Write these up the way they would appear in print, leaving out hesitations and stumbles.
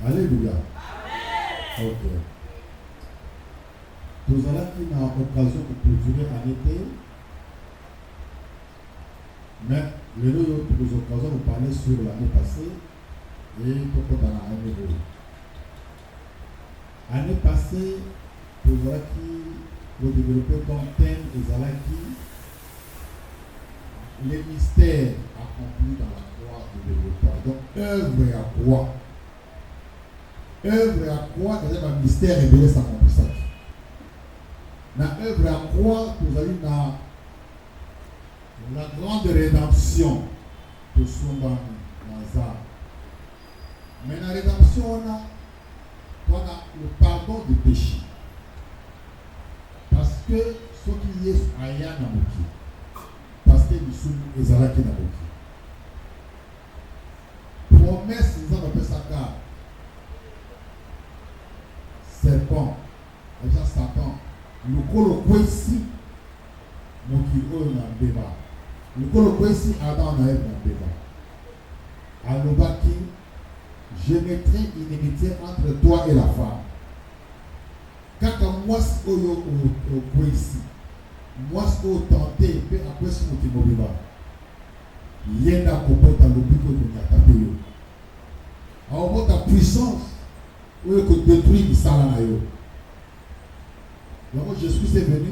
Alléluia. Ok. Nous allons qui n'a occasion de clôturer en été. Mais le nous avons occasions de parler sur l'année passée et pourquoi dans l'année. L'année passée, nous avons développé comme thème les alaki les mystères accomplis dans la croix de développement. Donc, œuvre à croix. Œuvre à croix, c'est un mystère révélé sans accomplissage. Dans l'œuvre à croix, nous allons dans la grande rédemption de son Nazar. Mais dans la rédemption, on a le pardon du péché. Parce que ce qui est Aya Namoki. Parce que nous sommes Ezalaki Namoki. Promesse, nous avons appelé ça car serpent, déjà Satan, le colo ici, mon kilo est un débat. Le colo ici, Adam a un débat. Alors, je mettrai une inimitié entre toi et la femme. Quand moi, je suis ici, moi, je suis tenté, puis après, je suis mobile. Il y a un comportement dans le but que nous avons tapé. Alors, ta puissance, où est-ce que détruire le salanayo? Donc, Jésus est venu.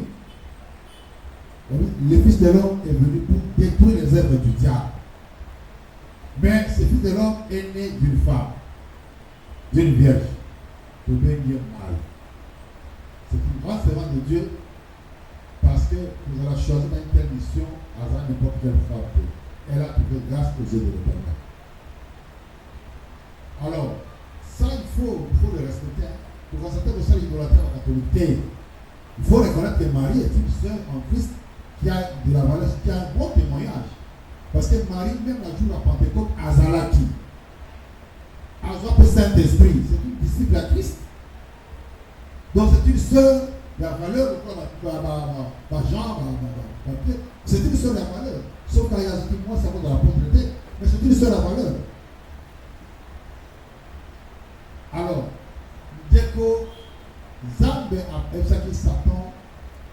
Le Fils de l'homme est venu pour détruire les œuvres du diable. Mais ce Fils de l'homme est né d'une femme, d'une vierge, de bien dire mal. C'est une grande servante de Dieu parce que nous avons choisi dans une telle mission à n'importe quelle femme. Elle a trouvé grâce aux yeux de l'Éternel. Alors, ça, il faut le respecter. Pour constater que ça, l'idolâtrie en catholique. Il faut reconnaître que Marie est une sœur en Christ qui a de la valeur, qui a un bon témoignage. Parce que Marie, même la jour de la Pentecôte, Azalaki, Azalaki le Saint-Esprit, c'est une disciple à Christ. Donc c'est une sœur de la valeur, Jean, c'est une sœur de la valeur. Sauf qu'à Yazaki, moi, ça va dans la pauvreté, mais c'est une sœur de la valeur. Alors, dès que Zambe a expliqué Satan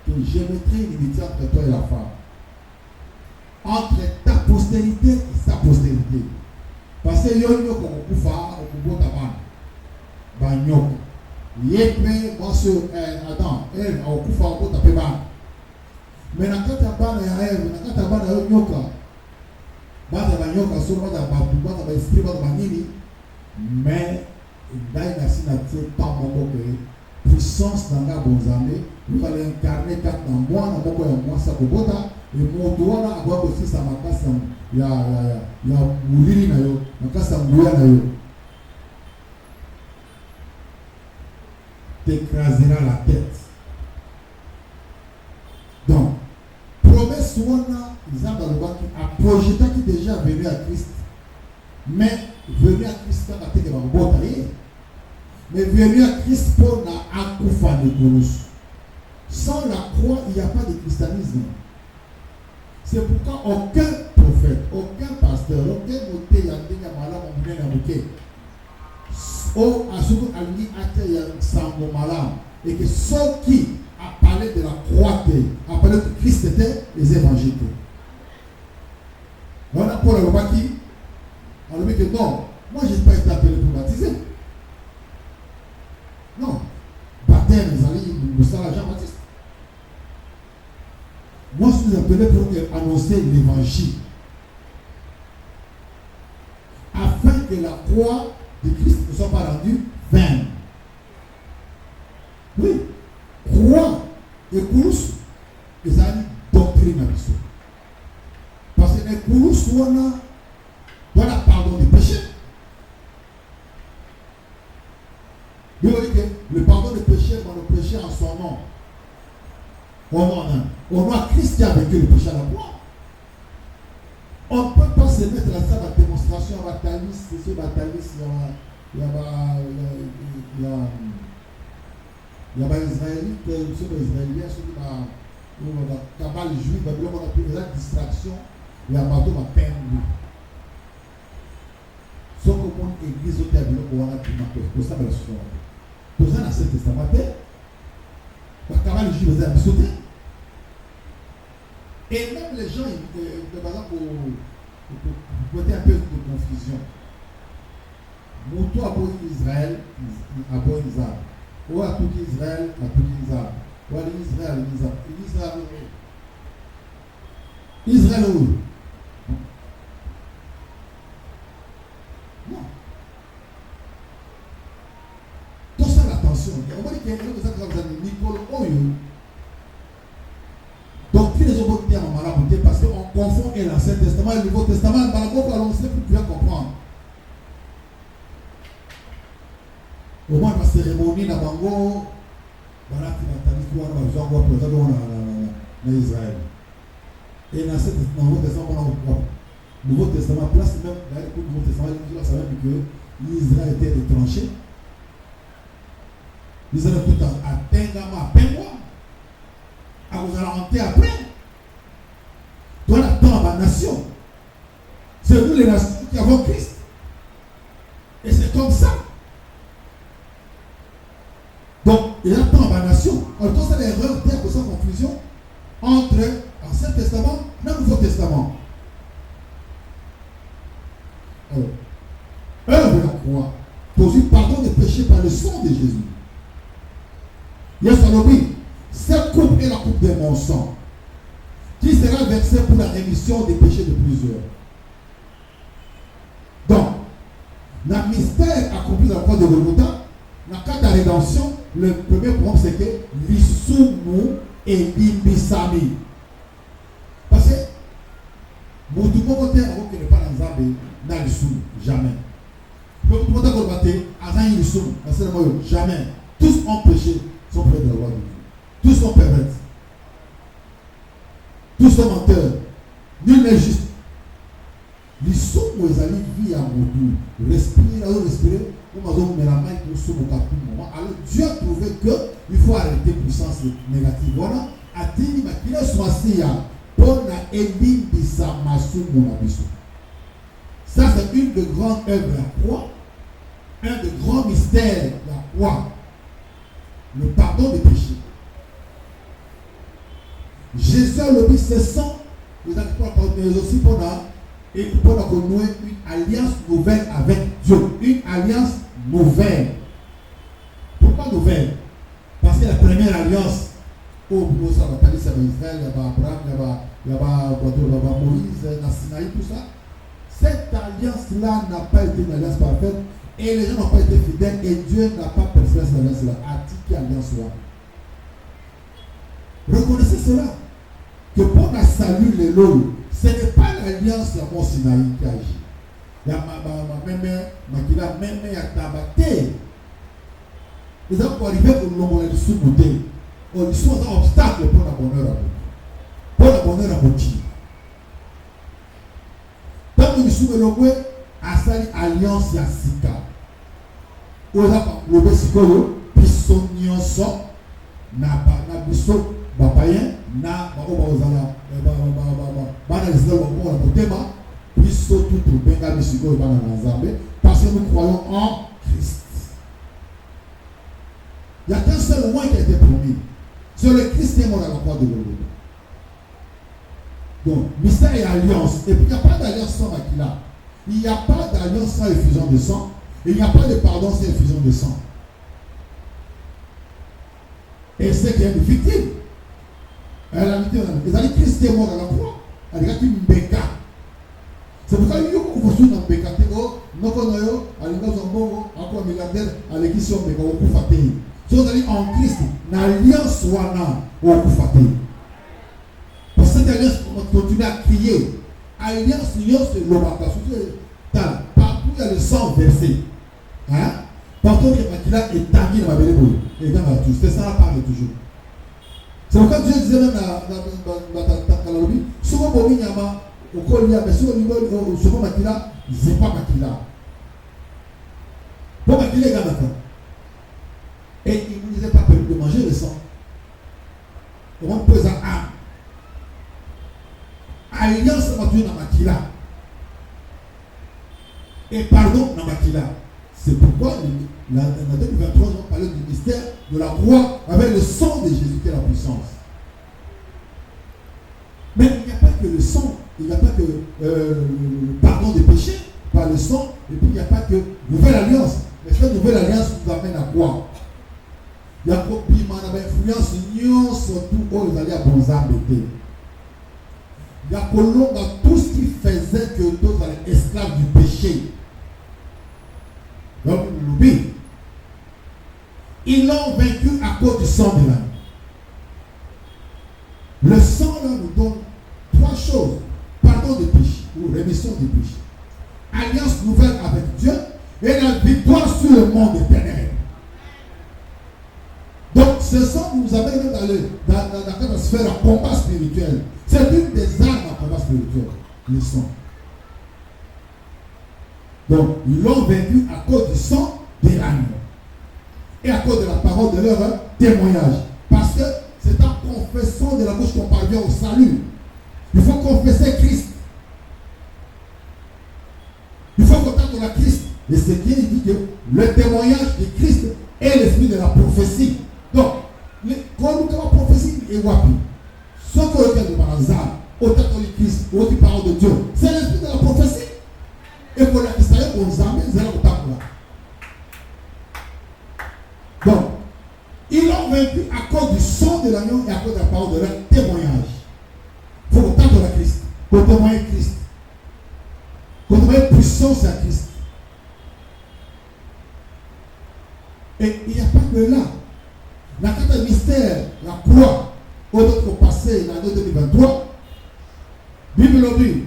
que je mettrai une inimitié entre toi et la femme. Entre ta postérité et sa postérité. Parce que yo yo ko kufa okubo taban. Ba nyoko. Yekme monsieur Adam, elle au kufa okubo tapeba. Mais na kata bana ya Eve, na kata bana yo nyoka. Bana ba nyoka so bana ba esprit ba nini. Mais dai na sinatie pas mon puissance dans la bonzambe, nous allons incarner quatre dans moi, dans moi ça kobota. Et mon doigt là, avoir aussi sa makasa, il y a moulini na yo, makasa mouya na yo. T'écrasera la tête. Donc, promesse wana, Isaac Balobaki a projeté qui déjà venu à Christ, mais venu à Christ quand il a été bataillé, mais venu à Christ pour la akoufa de Kourouss. Sans la croix, il n'y a pas de christianisme. C'est pourquoi aucun prophète, aucun pasteur, aucun moté, yandéga malam, on vient à moquer. Oh, à ce que Ali a été sango malam. Et que ceux qui a parlé de la croix, a parlé que Christ était les évangiles. On a pour le roi qui, on lui dit que non, moi je n'ai pas été appelé pour baptiser. Non, baptême, ils allaient nous faire Jean-Baptiste. Moi, je suis appelé pour annoncer l'évangile. Afin que la croix de Christ ne soit pas rendue vaine. Oui. Croix et Kourouss, ils ont une doctrine à l'histoire. Parce que les Kourouss, on a pardon des péchés. Il dit que le pardon des péchés, on le péché en son nom. On a Christ qui a vécu le péché à la croix. On ne peut pas se mettre là ça dans la démonstration à Batalis, c'est ce Batalis, il y a des Israélites, ceux des Israéliens, ceux qui ont la cabale juive, on a pris des distractions, il y a bateau à peine. Sauf que mon église au terme, on a pris ma paix. Tout ça, la solution. Tout ça, dans l'Ancien Testament, quand les Juifs faisaient sauter. Et même les gens, par exemple, pour mettre un peu de confusion, Moutou a beau Israël, a beau Israël. Ou a tout Israël, a tout Israël. Ou à Israël, Israël. Israël où? Non. Tout ça, l'attention. On va dire qu'il y a quelque chose comme ça, Nicole Oyo. Donc, puis les autres termes en malabouté parce qu'on confond l'Ancien Testament et le Nouveau Testament. Dans le mot allons pour pouvoir comprendre. Au moins, la cérémonie, la bango, voilà, tu vas t'habituer à Israël. Et dans le Nouveau Testament, Nouveau Testament, place même, dans le Nouveau Testament, il savait que l'Israël était retranché. L'Israël tout à Tengama, à Pengwa. À vous rentrer après. Toi, la temps à la nation. C'est nous les nations qui avons Christ. Et c'est comme ça. Donc, il y a temps à la nation. Alors, tout ça, l'erreur d'être sans confusion entre l'Ancien Testament et le Nouveau Testament. Alors, œuvre de la croix produit pardon des péchés par le sang de Jésus. Yes, alors oui. Cette coupe est la coupe de mon sang, qui sera versée pour la rémission des péchés de plusieurs. Donc, le mystère accompli dans la croix de Golgotha, dans le cas de la rédemption, le premier point c'est que l'isumu et l'imbisami. Parce que, mon tout bon côté, avant qu'il ne pas dans Zambé, dans l'isumu, jamais. Le tout bon côté, avant l'isumu, jamais. Tous ont péché, sont près de la loi de Dieu. Tous sont pervers. Tous sont menteurs. Nul n'est juste. Les sons où ils allaient vivre à mon respirer, alors Dieu a trouvé qu'il faut arrêter puissance négative. Voilà. Ça, c'est une des grandes œuvres de la croix. Un des grands mystères de la croix. Le pardon des péchés. Jésus a le ses sang, mais aussi pour nouer une alliance nouvelle avec Dieu. Une alliance nouvelle. Pourquoi nouvelle? Parce que la première alliance, au ça va parler sur Israël, il y a Abraham, il y a Moïse, Nassinaï, tout ça. Cette alliance-là n'a pas été une alliance parfaite et les gens n'ont pas été fidèles et Dieu n'a pas persévéré cette alliance-là. A-t-il alliance-là? Reconnaissez cela. Que pour la salut les lots, ce n'est pas l'alliance de mon Sinaï qui agit. Il y a même tabaté. Ils ont arrivé pour nous sous-côté. Ils sont un obstacle pour la bonheur à vous. Pour la bonheur à vous. Tant que nous sommes le à cette alliance Yassika. Où ils ont le Bessicolo, Pissonion sort, n'a pas biso. Bapayen na baozala bana liselo pour la potema puisque tout benga misiko bana nzambe parce que nous croyons en Christ. Il y a qu'un seul moyen qui a été promis. C'est le Christ qui est mort à la croix de Golgotha. Donc, mystère et alliance. Et puis il n'y a pas d'alliance sans Makila. Il n'y a pas d'alliance sans effusion de sang. Et il n'y a pas de pardon sans effusion de sang. Et c'est qu'il y a une victime. Elle a dit que Christ est mort à la croix. Elle a dit Mbeka. C'est pourquoi il y a beaucoup de Mbeka. Nokonoyo, Alinga Zombongo, encore milliardaire, avec qui sont Mbeka, au Koufate. Si vous allez en Christ, l'alliance wana au Koufate. Parce que cette alliance, on continue à crier. Alliance, c'est l'obata. Partout, il y a le sang versé. Hein? Partout, il y a est tangué dans ma belle boule. Et dans ma touche. C'est ça, la parle toujours. C'est pourquoi Dieu disait même dans la lobby, souvent pour Minyama, au Kolia, mais souvent Makila, c'est pas Makila. Pour Makila, il y a maintenant. Et il ne nous est pas permis de manger le sang. On pose à âme. Alliance dans Makila. Et pardon dans Makila. C'est pourquoi la 2023, on parlait du mystère de la croix avec le sang de Jésus qui est la puissance. Mais il n'y a pas que le sang, il n'y a pas que le pardon des péchés par le sang, et puis il n'y a pas que nouvelle alliance. Mais cette nouvelle alliance nous amène à quoi? Il y a une influence surtout où ils allaient à Bonzambété. Il y a dans tout ce qui faisait que nous allaient esclaves du péché. Donc, ils l'ont vaincu à cause du sang de l'âme. Le sang là nous donne trois choses: pardon des péchés ou rémission des péchés, alliance nouvelle avec Dieu et la victoire sur le monde éternel. Donc ce sang nous amène dans la sphère de combat spirituel. C'est une des armes à combat spirituel, le sang. Donc ils l'ont vaincu à cause du sang de l'agneau et à cause de la parole de leur témoignage. Parce que c'est en confessant de la bouche qu'on parvient au salut. Il faut confesser Christ. Il faut qu'on la Christ. Et ce qui est dit que le témoignage de Christ est l'esprit de la prophétie. Donc, quand nous avons prophétie, et wapi, ce que le cas de Barazar, autant que le Christ, autant que parole de Dieu, c'est l'esprit de la prophétie. Et pour la Israël, on s'amène, c'est là au temps là. Donc, ils l'ont vaincu à cause du sang de l'agneau et à cause de la parole de leur témoignage. Il faut qu'on tente la Christ, qu'on témoigne Christ, qu'on témoigne puissance à Christ. Et il n'y a pas que là. La carte de mystère, la croix, au notre passé, l'année 2023, Bible dit,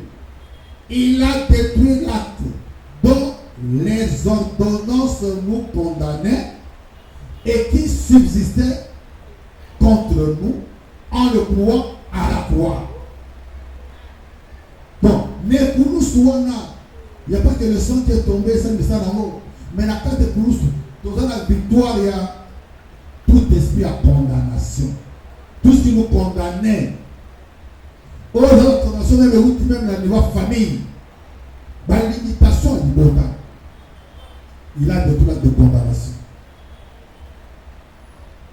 il a détruit l'acte dont les ordonnances nous condamnaient et qui subsistait contre nous en le clouant à la croix. Donc, il n'y a pas que le sang qui est tombé, c'est le sang d'amour. Mais la carte de Koulousou, dans la victoire, il y a tout esprit à condamnation. Tout ce qui nous condamnait. Oh, la condamnation, même la niveau famille. La limitation du bon temps. Il a détruit l'acte de condamnation.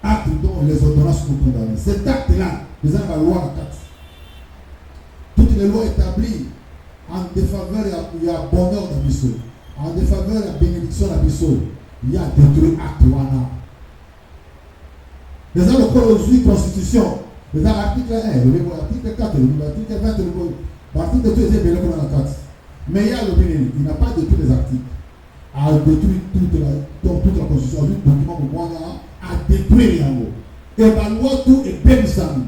Acte dont les ordonnances nous condamnent. Cet acte-là, nous avons la loi en 4. Toutes les lois établies en défaveur, il y a bonheur dans le sol. En défaveur, il y a bénédiction dans le sol. Il y a détruit acte wana. Les gens le code aujourd'hui, constitution. Les gens l'article 1, l'article 4, l'article 20, l'article 2 est bien dans la 4. Mais il y a le bénédiction, il n'a pas détruit les articles. A détruit toute la constitution, le document pour moi a détruit les mots. Et la loi tout est bien sami.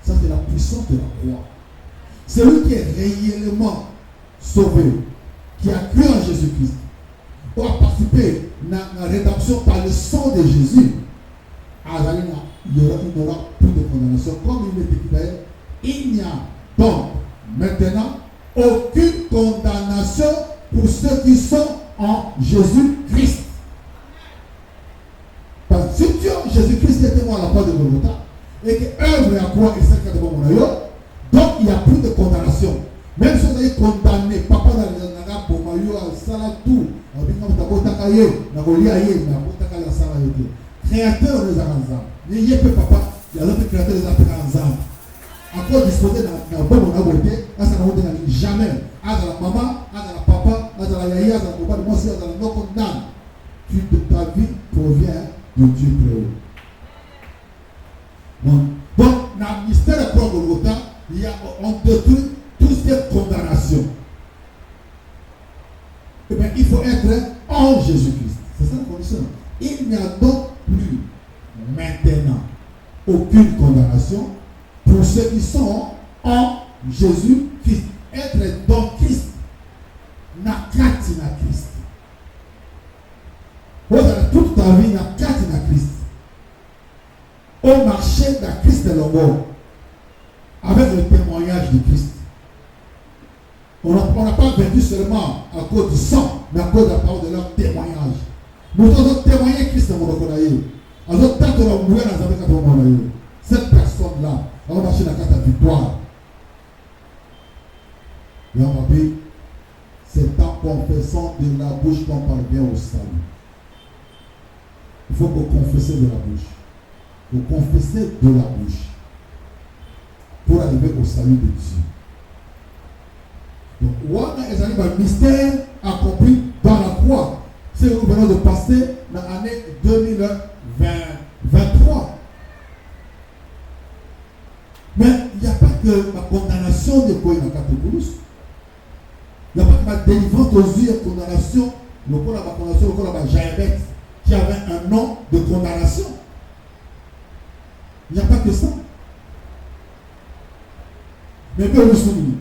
Ça c'est la puissance de la croix. Celui qui est réellement sauvé, qui a cru en Jésus-Christ, ou a participé à la rédemption par le sang de Jésus, il n'y aura plus de condamnation. Comme il est écrit, il n'y a donc maintenant aucune condamnation pour ceux qui sont en Jésus-Christ. Parce que si Dieu, Jésus-Christ était moi à la croix de Golgotha, et que œuvre à quoi il s'est fait de mon royaume, donc il n'y a plus de condamnation. Même si vous avez condamné, papa n'a pas pour maillot à Salatou, créateur des Aranzam. N'ayez pas papa, il y a d'autres créateurs des Aranzam. Encore disposé dans le bon abonné, à sa route jamais. À la maman, à la papa, à la yaya, à la papa, moi aussi, à la non condamne. Ta vie provient de Dieu très haut. Donc, dans le mystère de la croix de Golgotha, on détruit tout ce qui est condamnation. Eh bien, il faut être en Jésus-Christ. C'est ça la condition. Il n'y a donc plus maintenant aucune condamnation pour ceux qui sont en Jésus-Christ. Être dans Christ n'a qu'à Christ. Dans toute ta vie, n'a qu'à Christ. Au marché de Christ et l'homme, avec le témoignage de Christ. On n'a pas vaincu seulement à cause du sang, mais à cause de la parole de leur témoignage. Nous devons témoigner Christ dans mon corail. Alors, tant que l'on mourait dans la vie, cette personne-là, on va marcher dans la carte de victoire. Et on va dire, c'est temps confessant de la bouche qu'on parvient au salut. Il faut que confesser de la bouche. Vous confessez de la bouche pour arriver au salut de Dieu. Donc, voilà un mystère accompli dans la croix. C'est ce que nous venons de passer dans l'année 2023. Mais il n'y a pas que ma condamnation de quoi il y a il n'y a pas que ma délivrance aux yeux de condamnation, le corps de ma condamnation, le corps de ma Jaébet, qui avait un nom de condamnation. Il n'y a pas que ça. Mais que vous souvenez,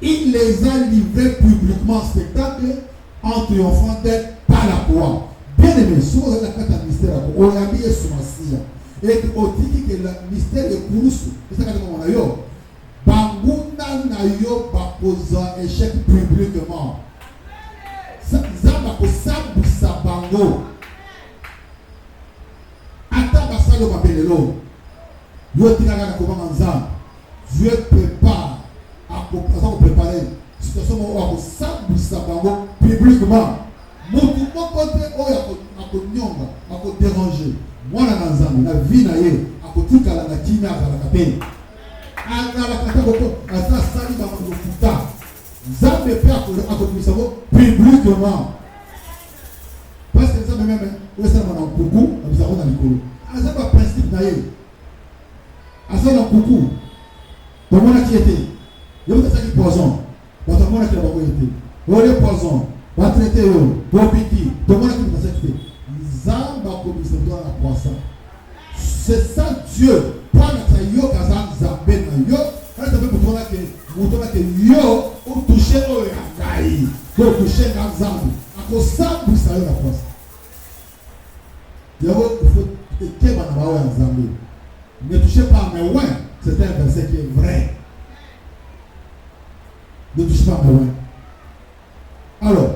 il les a livrés publiquement en spectacle en triomphant d'elle par la croix. Bien aimé, si vous avez la carte à mystère, on a mis sur ma scie. Et on dit que le mystère est pour nous. C'est ça qu'on a eu. Banguna na yo bakoza échec publiquement. Zamba ko sabu sabango. Ata basalo mabelelo. Yo tinaka na koma nzamba. Dieu prépare à préparer situation où on sabu sabango publiquement. Mutu kokote oya ko nyonga, ko déranger. Mwana na nzambe na vie na ye akotikala na kimia azalaka pe. Azalaka te koko aza sali ba kofuta. Nzambe pe akobisa ngo publiquement. Parce que nzambe même osa na kuku abisa ko na likolo. Aza ba principe na ye. Aza na kuku. Tomona ki était. Yo ka saki poison. Ba tomona ki ba ko était. Ole poison. Ba traiter yo. Bobiki. Tomona ki ba saki. C'est ça Dieu. Pas notre yo kazan zabé na yo. Quand tu veux pour toi que yo ou toucher au yagai. Pour toucher na zambi. À cause ça vous savez la force. Il faut que na ba wa zambi. Ne touchez pas mais ouais, c'est un verset qui est vrai. Ne touchez pas mais ouais. Alors,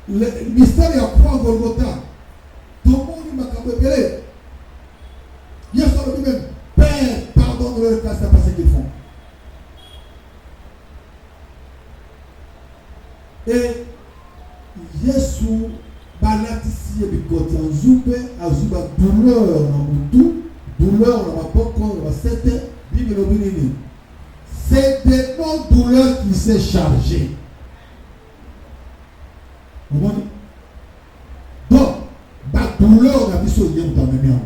le mystère est à croix Golgotha. Tout le monde m'a capé. Hier soir, le même Père, pardonne-leur car c'est pas ce qu'ils font. Et Jésus, balatisi et bikote en zoubé, a zouba douleur dans mon tout, douleur dans ma boko, dans ma sete, bible l'obinini. C'est des non-douleurs qui s'est chargé. Vous comprenez? Donc, la douleur n'a pas besoin de dans mes mains.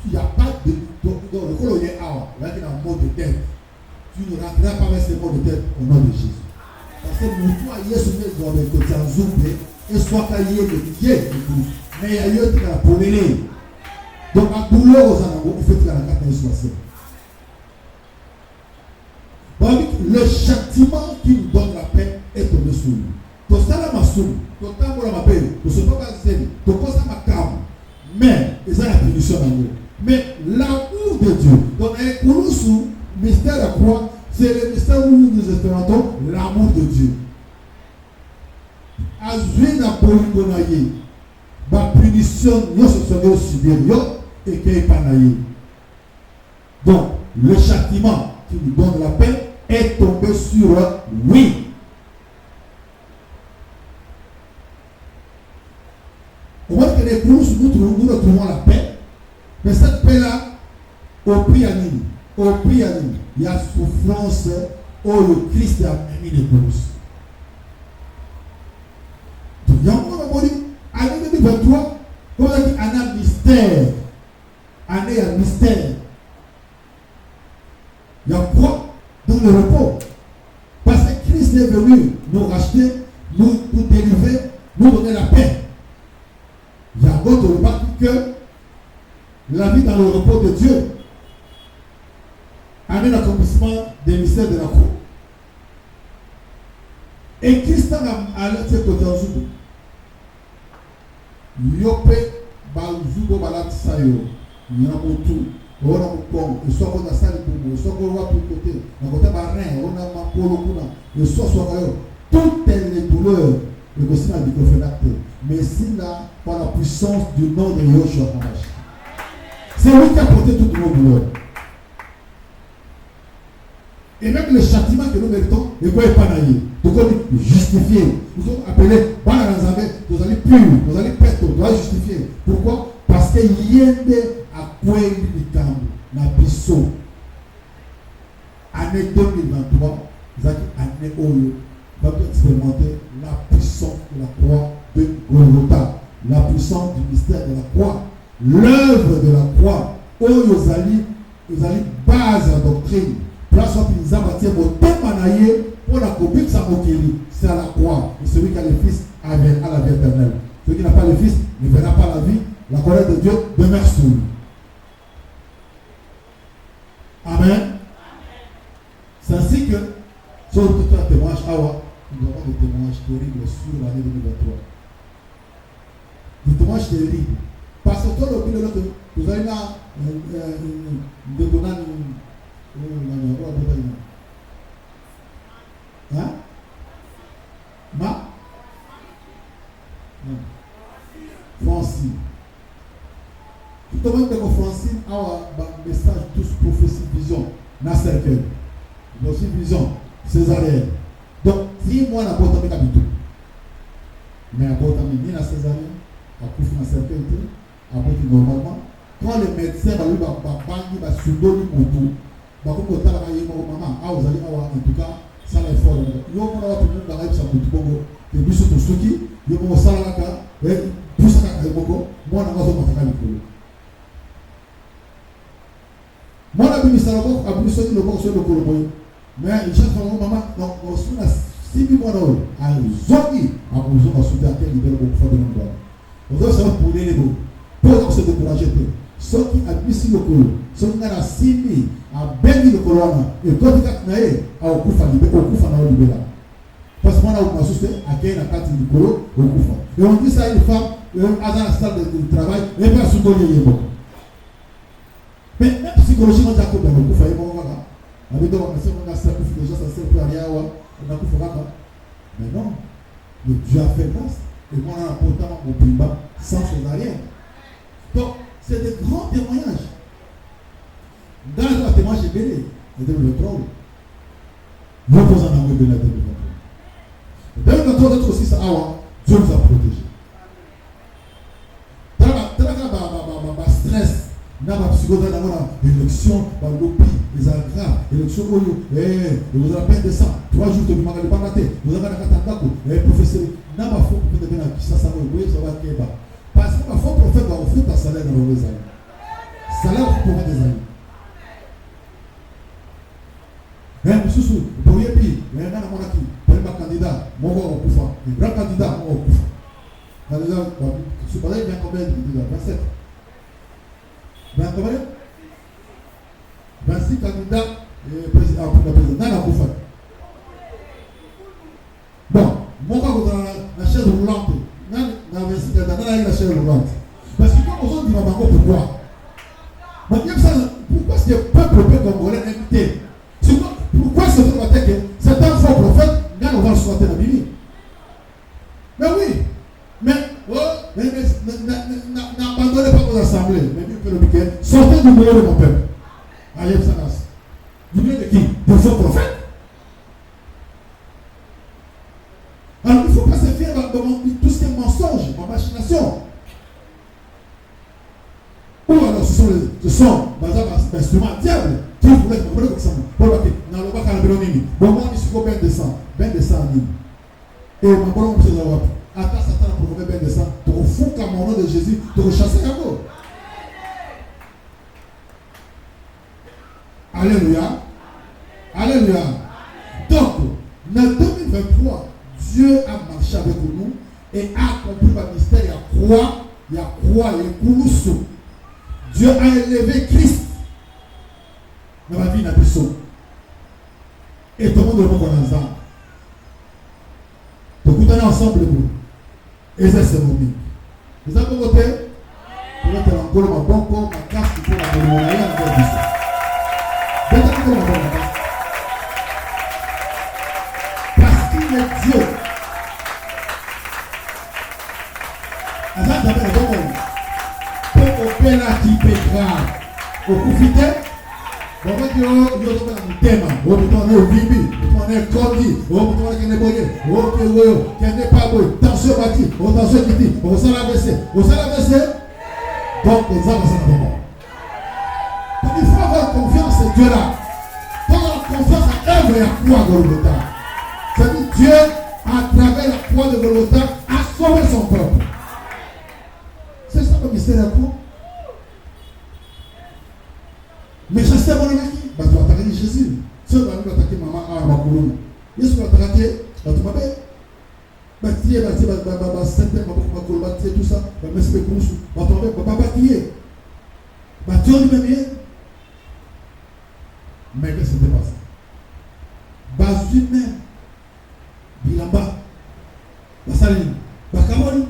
Il n'y a pas de douleur. Le colonel est là, il est en mode de tête. Tu ne rentreras pas avec ces mots de tête au nom de Jésus. Parce que nous, toi, Jésus, nous avons été en zoubé, et soit qu'il y ait de lier, mais il y a eu la polélée. Donc, la douleur aux amours, il faut que la carte soit celle. Le châtiment qui nous donne la paix est tombé sur nous. Tout ça, la masoum, tout ça, la paix, tout ça, tout ça, mais ils ont la punition dans nous. Mais l'amour de Dieu, donc pour nous, mystère de la croix, c'est le mystère où nous expérimentons l'amour de Dieu. Azui na poligonaye, la punition, nous sommes subir, et qu'il n'y ait pas naïe. Donc, le châtiment qui nous donne la paix est tombé sur oui. On voit que les courses, nous trouvons la paix. Mais cette paix-là, au prix à nous, il y a souffrance où le Christ a mis les courses. Donc, il y a un dit, année 2023, comme on a dit, année mystère. Année à mystère. Il y a quoi dans le repos? Parce que Christ est venu nous racheter, nous délivrer, nous donner la paix. Il y a d'autres remarques que la vie dans le repos de Dieu amène l'accomplissement des mystères de la croix. Et Christ a alerté côté en Zoubou. Yope, Balzoubo, Balatsayo, Yanamotu, Onamokom, et soit qu'on a sali pour soit qu'on voit pour côté, on a côté Barin, on a Mapolo, et soit toutes les douleurs. Le gospel a dit mais c'est là par la puissance du nom de Yoshua Hamash. C'est lui qui a porté toutes nos douleurs. Et même le châtiment que nous méritons, et quoi est pas naïf. Donc on est justifié. Nous sommes appelés, nous allons pur, nous allons pète, nous allons justifier. Pourquoi? Parce que yende a quoi il na biso. Année 2023, nous avons année où nous allons expérimenter la puissance de la croix de Golgotha, la puissance du mystère de la croix, l'œuvre de la croix, où nous allons base la doctrine. Place où nous avons bâti mon thème manaillé pour la copie de sa mokili, c'est à la croix. Et celui qui a le Fils a la vie éternelle. Celui qui n'a pas le Fils ne verra pas la vie. La colère de Dieu demeure sur lui. Amen. C'est ainsi que, sur le témoignage, nous avons des témoignages terribles sur l'année 2023. Des témoignages terribles. Parce que tout le monde, vous avez là, hein? Francine. Tout le monde de Francine a un message tous prophétie vision. Dans cercle. Aussi vision. Césarienne. Donc, si moi, la porte avec habitude. Mais la porte avec ni la césarienne, à coucher dans cercle, avec normalement. Quand le médecin va lui va sudo lui moto, va comme au travail maman, vous allez avoir en tout cas ça l'effort. Yo mon va tout le monde dans sa moto bongo, et puis surtout ceux qui yo mon salaka et tout ça ka bongo, moi na va zo mataka likolo. Moi na bimi salako abimi soki le bongo sur le kolo. Mais il cherche maman donc on se na 6 mois là, à zoki, à vous on souhaiter à quel niveau on faut de nous. On doit savoir pour les mots. Pour se décourager. Ceux qui ont mis le colo, ceux qui ont signé, ont béni le colon, et quand ils ont naé, au Koufa, au Libéla. Parce que moi, on a soucié à quel la carte du colo, au Koufa. Et on dit ça à une femme, dans la salle de travail, et bien sous le lit. Mais même psychologiquement, on a coupé le Koufa, et bon, voilà. Avec donc, on a ça, déjà, ça sert plus à rien, on a Koufa. Mais non, le Dieu a fait grâce, et on a pourtant au Pimba sans césarienne. Donc, c'est des grands témoignages. Dans le témoignage de Béné, le 2023, nous posons en amour de la 2023. 2023, d'autres aussi, ça, Dieu nous a protégés. Dans le stress, dans la psychose, dans l'élection, dans l'OPI, les agrafes, l'élection, vous avez la peine de sang, 3 jours de l'humain, pas maté, vous avez la catandako, professeur, dans ma faute, vous avez ça, ça va être parce que ma faux prophète va offrir ta salaire dans les années. Salaire pour des années. Mais monsieur, pour y aller, il y a un monarchie, pour un candidat, mon gars au Koufa, un grand candidat, mon Koufa. Candidat, je parlais, il y a combien de candidats? 27. Il y a combien? 26 candidats pour la présidence. Dans la Koufa. Bon, mon gars dans la chaise roulante. La chaise roulante. Parce que quand on dit pourquoi? Pourquoi est-ce que le peuple congolais est invité? Pourquoi c'est que c'est un faux prophète, on va le souhaiter la Bible? Mais oui, n'abandonnez pas vos assemblées. Mais Dieu peut le piquer. Sortez du milieu de mon peuple. Aïe, Sanas. Du milieu de qui? De faux prophètes. Alors il ne faut pas se fier à tout ce qui est mensonge, ma machination. Ou alors ce sont des instruments diables qui voulaient être comme ça. Pour le dans le bac à la béronime. Bon, moi, je suis combien de sang? Ben de sang, et ma bonne chose à voir. Attends, Satan a provoqué ben de sang. Pour fou qu'à mon nom de Jésus, pour chasser à vous. Alléluia. Alléluia. Donc, en 2023, Dieu a marché avec nous et a accompli le mystère. Il y a croix, il y a Kouloussou. Dieu a élevé Christ dans la vie de personne. Et tout le monde le monde en ensemble. Donc, vous tenez ensemble le bout. Et ça, c'est mon but. Vous avez voté? Vous êtes encore ma bonne corps, ma casse, pour la bonne monnaie, à la bonne. Vous êtes encore ma bonne casse. Parce qu'il est Dieu. Avant d'avoir le bon monde, pour opérer qui pétra, au coup fidèle, Comment dire, on a un thème, on a un vivi, on a un cordi, on a un boye, on n'est pas boy, tension bâti, on tension qui dit, on s'en a baissé, donc on s'en a baissé. Donc il faut avoir confiance en Dieu là. Pour avoir confiance à œuvre et à croix de Golgotha. C'est-à-dire Dieu, à travers la croix de Golgotha, a sauvé son peuple. C'est ça le mystère de la croix. Mais je sais mon ami, tu vas attaquer Jésus. Si tu vas attaquer maman à ma couronne, si tu vas attaquer, tu vas attaquer. Tout ça, mais qu'est-ce qui s'était passé? Bazui même, Bilamba, Basaline, Bakamoni,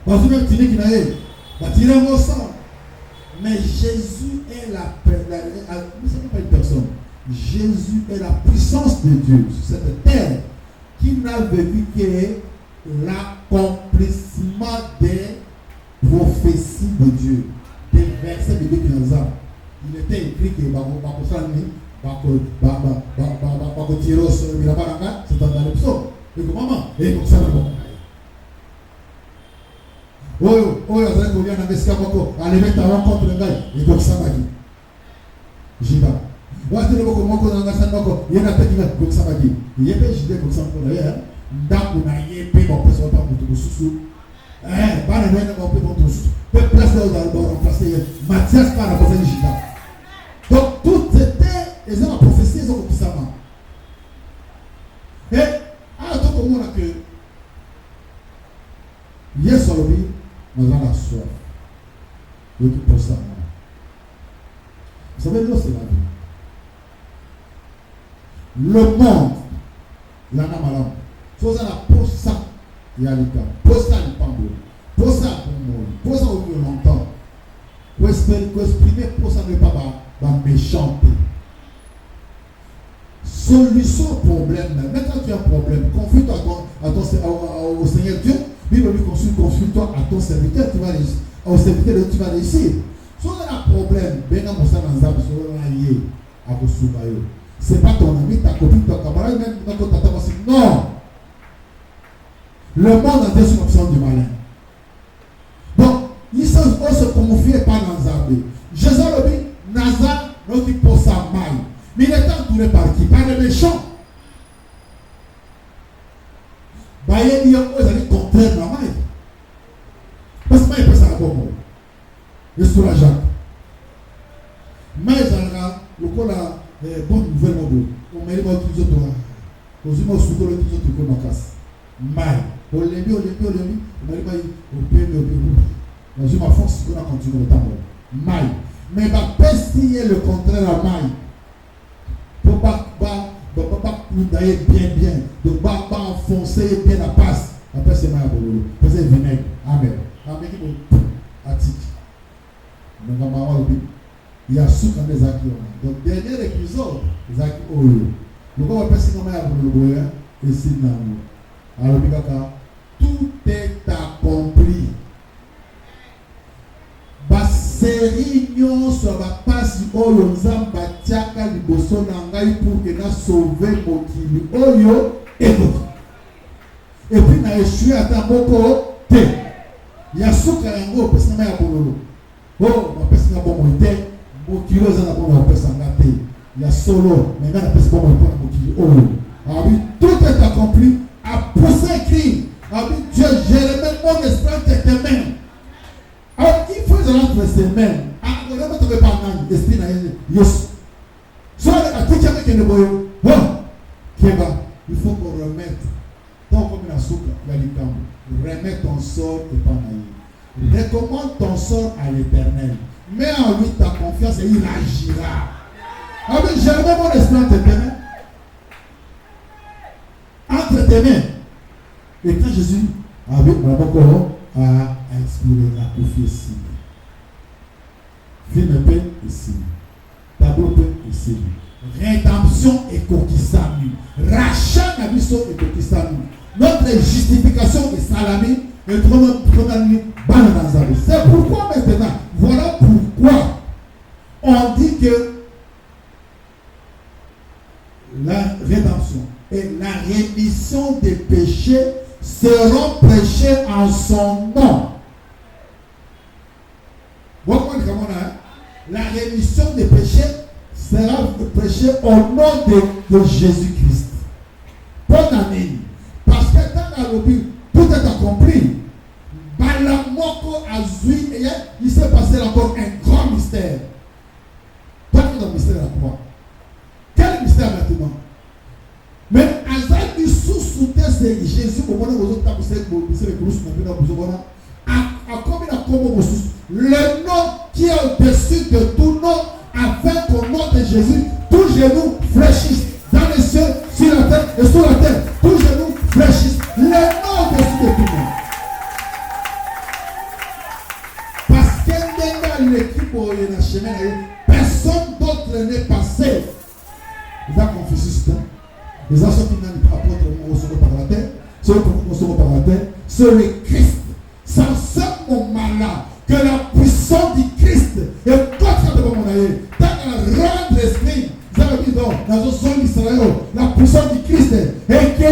Bazui même Tini Kinae, Batira Mossa. Mais Jésus est la personne. Jésus est la puissance de Dieu sur cette terre qui n'a vécu que l'accomplissement des prophéties de Dieu, des versets de Dieu qui nous ont. Il était écrit que c'est dans le psaume. Et que maman, et comme ça, allez ta rencontre le gars, et comme ça, j'y vais. Watu ndio kwa na ngasana kwa yena takiwa kwa sabaki yepe jide kwa sababu na yeye ndaku na yepe kwa pesa watu kutususu bana ndio kwa pepo kutususu pe place là dans remplacer Matthias par la prophétie jida. Donc tout était ils ont la prophétie ils ont comme ça. Et alors tout comme on a que yes aujourd'hui nous avons la soif de tout pour ça. Vous savez, là, c'est la vie. Le monde, la namalam, faut ça la pose ça, il y a le cas, pose ça le pambo, pose ça pour moi, pose ça au mieux longtemps, pour exprimer, pour ça ne pas méchanter. Solution au problème, maintenant tu as un problème, confie-toi au Seigneur Dieu, Bible lui confie-toi à ton serviteur, tu vas réussir, au serviteur tu vas réussir. Si on a un problème, c'est pas ton ami, ta copine, ton camarade, même ton tata, non. Le monde a des options du malin. Donc, ils se confient pas dans Zambé. Jésus a dit, Nazar, notre pour sa maille. Mais il est entouré par qui? Par les méchants. Baye dit, ils allaient contraire la maille. Parce que il peut ça pour moi. Et sur la Jacques. Mais le coup là, bonne nouvelle, on m'a dit que tu as aux humains sous le tout tu peux ma casse. Mais, on l'a mis, on m'a dit que dans une force, on a continué le temps. Mais va pestiller le contraire à maille. Pour pas d'aller bien. Donc, pas enfoncer bien la passe. Après, c'est maille à boulot. Après, c'est vinaigre. Amen. Amen. Attique. Il y a sous quand les acquis. Donc, dernier épisode, les acquis. Le gars va passer comme un boulot et c'est nan. Alors, tout est accompli. Basérignon sur la passe oyo nzamba tiaka liboso na ngai pour que na sauver mokili oyo et puis na échoué à ta moko te. Il y a suka yango pesa na ya bololo. Oh, ma pesa na bon moite, mokili oza na bon pesa ngate. Il y a solo, mais na pesa bon moite na mokili oyo. Ah oui, tout est accompli. A poussé écrit. Ah oui, Dieu, je remets mon esprit entre tes mains. Alors, il faut entre ses mains. Ah, on ne peut pas en esprit na yes. Soit la teacher avec une boyo. Oh, il faut qu'on remette. Donc, comme la soupe, il y a du camp. Remets ton sort et pas naïf. Recommande ton sort à l'Éternel. Mets en lui ta confiance et il agira. Ah oui, je remets mon esprit entre tes mains. Entre tes mains. Et quand Jésus avait a expiré la prophétie. Film paix ici. Tableau paix ici. Rédemption et conquistami. Rachat la mission et conquistami. Notre justification est salami et tromani bananazari. C'est pourquoi maintenant, voilà pourquoi on dit que rémission des péchés seront prêchés en son nom. La rémission des péchés sera prêchée au nom de Jésus-Christ. Bonne année. Parce que dans tout est accompli. Balamoko Azui, il s'est passé encore un grand mystère. Pas que le mystère de la croix. Quel mystère maintenant? Mais Azal du sous-souté, c'est Jésus, au moment où vous avez le nom qui est au-dessus de tout nom, afin qu'au nom de Jésus, tous genoux fléchissent dans les cieux, sur la terre et sous la terre. Tous genoux fléchissent. Le nom au-dessus de tout nom. Parce que dans l'équipe où il y a un chemin, personne d'autre n'est passé. Vous avez Confucius, les anciens qui n'ont pas apporté le mot par la terre, ceux qui sont par la terre, c'est le Christ. C'est en ce moment-là que la puissance du Christ est contre de mon aïe. Dans la rendre l'esprit, vous avez dit dans la zone d'Israël, la puissance du Christ est qui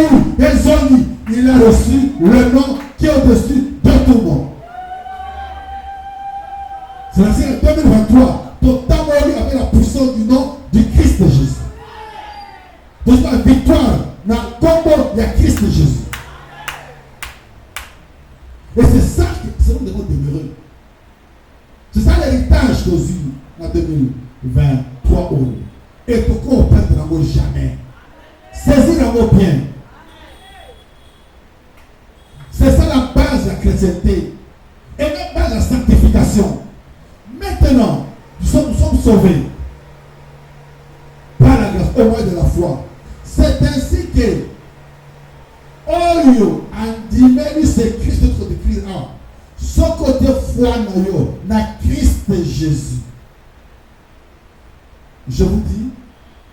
il a reçu le nom qui est au-dessus de tout le monde. C'est-à-dire en 2023, totalement avec la puissance du nom du Christ de Jésus. Donc la victoire, dans le combat, il y a Christ de Jésus. Et c'est ça que nous devons demeurer. C'est ça l'héritage de Jésus en 2023. Et pourquoi on ne perd l'amour jamais? Saisis l'amour bien. C'est ça la base de la chrétienté. Et la base de la sanctification. Maintenant, nous sommes sauvés par la grâce, au moyen de la foi. C'est ainsi que Oyo en dimenu c'est Christ de Christ. Ce côté foi na Christ Jésus. Je vous dis,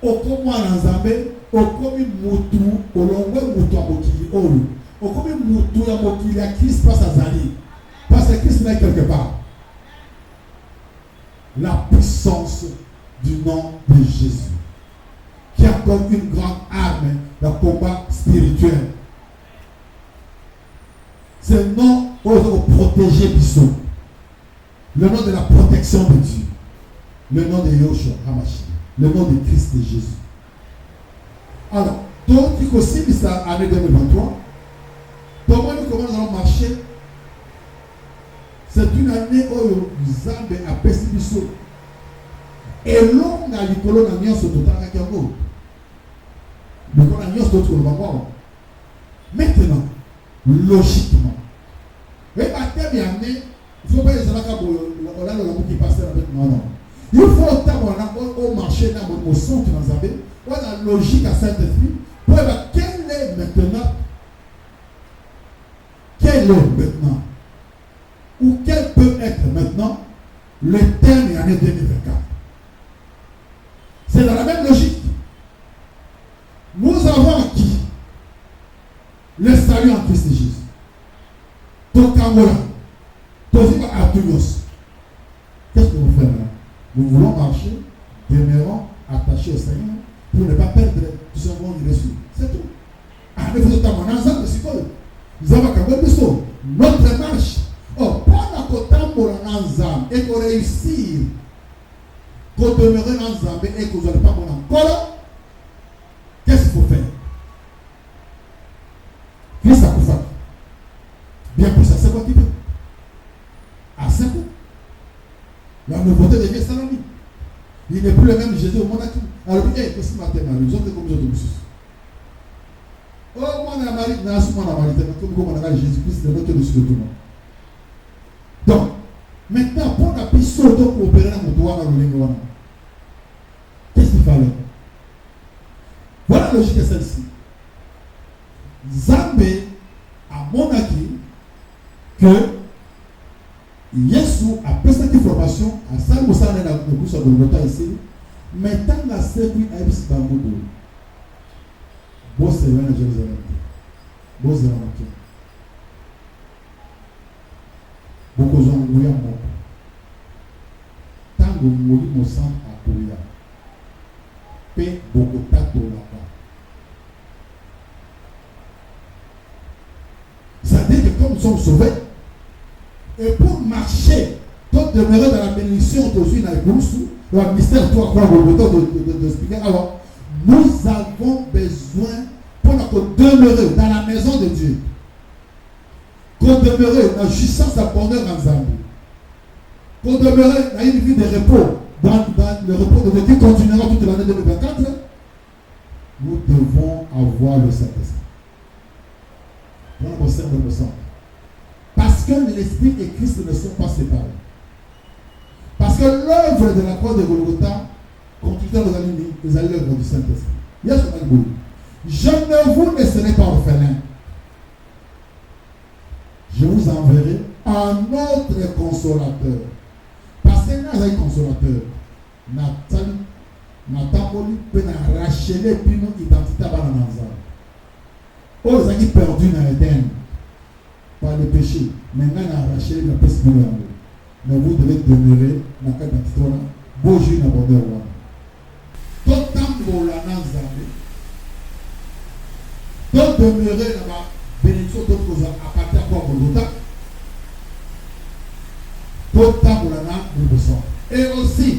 au comme Nzambe, au comme mutu, au longwe mutu à mokili oyo, au comme mutu à mokili à Christ passe à Zali, parce que Christ n'est quelque part. La puissance du nom de Jésus, qui a comme une grande arme de combat spirituel. C'est le nom pour protéger Bissot. Le nom de la protection de Dieu. Le nom de Yoshua Hamashi. Le nom de Christ de Jésus. Alors, donc, il faut aussi ça année 2023. Comment nous allons marcher? C'est une année où Zambe a percé Bissot. Et l'homme a l'école de l'Alliance totale à Kiango. L'école de l'Alliance totale à Kiango. Maintenant, logiquement, et à terme, il ne faut pas les gens qui passent avec non. Il faut au marché dans le centre dans Zambé, on a la logique à Saint-Esprit pour voir quel est maintenant, ou quel peut être maintenant le terme de l'année 2024. C'est dans la même logique. Nous avons acquis le salut en Christ Jésus. Tokangola, Toziba Atunios. Qu'est-ce que nous faisons? Nous voulons marcher, demeurons attachés au Seigneur pour ne pas perdre tout ce qu'on a reçu. C'est tout. Ah, mais vous êtes en ensemble, c'est quoi? Nous avons qu'à notre marche. Oh, pendant qu'on tambour en ensemble et qu'on réussit, qu'on demeure en ensemble et qu'on ne pas mon encore, qu'est-ce qu'il faut faire? Christ a couvert. Bien plus à 50 peu. À 5 ans. La nouveauté devient salami. Il n'est plus le même Jésus au monde. Alors, qu'est-ce que ce matin, nous autres comme nous autres. Oh, moi, on a marié, on a marié, comme on a Jésus-Christ, le notre dessus de tout le monde. Donc, maintenant, pour la puissance de coopérer dans mon doigt, dans le lingue, qu'est-ce qu'il fallait? Voilà la logique de celle-ci. Zambé a montré que Yesu a fait cette information à Salmoussa dans le cours de Golgotha ici. Maintenant, la série a été bambou. Bon, c'est vrai à Jérusalem. Bon, c'est vrai à Jérusalem. Beaucoup de gens ont eu un mot. Tant que vous avez mon sang à Korea, paix beaucoup de temps là-bas. comme nous sommes sauvés, et pour marcher, donc demeurer dans la bénédiction de la bourse, dans le mystère, toi, de expliquer. Alors, nous avons besoin pour demeurer dans la maison de Dieu, pour demeurer dans la jouissance et bonheur en Zambie, pour demeurer dans une vie de repos, dans le repos de Dieu qui continuera toute l'année 2024, nous devons avoir le Saint-Esprit. Parce que l'Esprit et Christ ne sont pas séparés. Parce que l'œuvre de la croix de Golgotha continue les l'œuvre du Saint-Esprit. Je ne vous laisserai pas orphelins. Je vous enverrai un autre consolateur. Parce que nous avons un consolateur. Natamboli peut arracher les nos identités à Bananza. Aux gens perdus dans l'Éden par le péché. Maintenant, on a arraché la peste de l'amour. Mais vous devez demeurer dans la identité. Beau jour dans le bonheur. Tout le temps, vous l'avez donc demeurer dans la bénédiction d'autres choses à partir de quoi vous l'avez. Tout le temps, vous l'avez. Et aussi,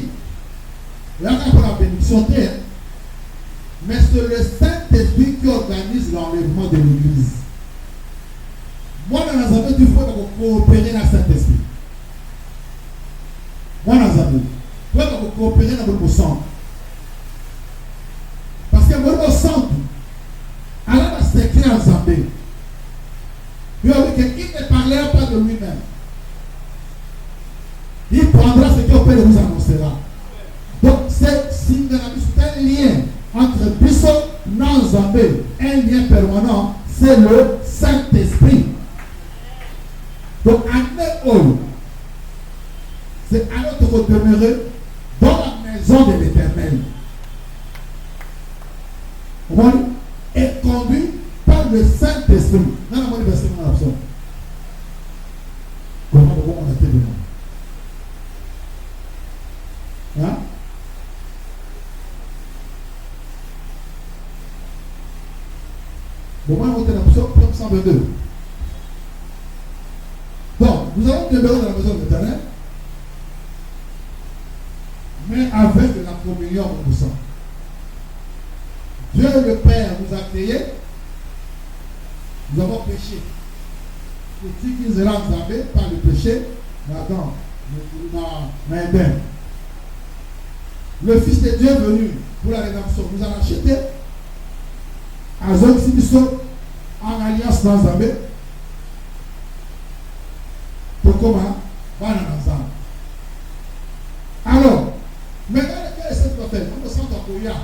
là, pour la bénédiction, mais c'est le Saint-Esprit qui organise l'enlèvement de l'Église. Moi, dans la Zambie, il faut coopérer dans le Saint-Esprit. Moi, dans la Zambie, il faut coopérer dans le sang. Parce que le sang, alors, c'est écrit en Zambie. Il ne parlera pas de lui-même. Il prendra ce que Père vous annoncera. Donc, c'est un lien entre Bisso et Nzambé, un lien permanent, c'est le Saint-Esprit. Donc, à nous, c'est à notre demeurer dans la maison de l'Éternel. Et conduit par le Saint-Esprit. Dans la bonne version, on a l'absence. Comment on a été venu? Hein? Bon, moi, on est dans l'option 122. Donc, nous avons demeuré dans la maison de l'Éternel, mais avec la communion au sang. Dieu le Père nous a créés, nous avons péché. C'est qui nous a enlevés par le péché, dans Éden. Le Fils de Dieu est venu pour la rédemption, nous a acheté. En alliance dans Zambé. Pour comment? Alors, maintenant, quel est cette bataille? On me sent en Koya.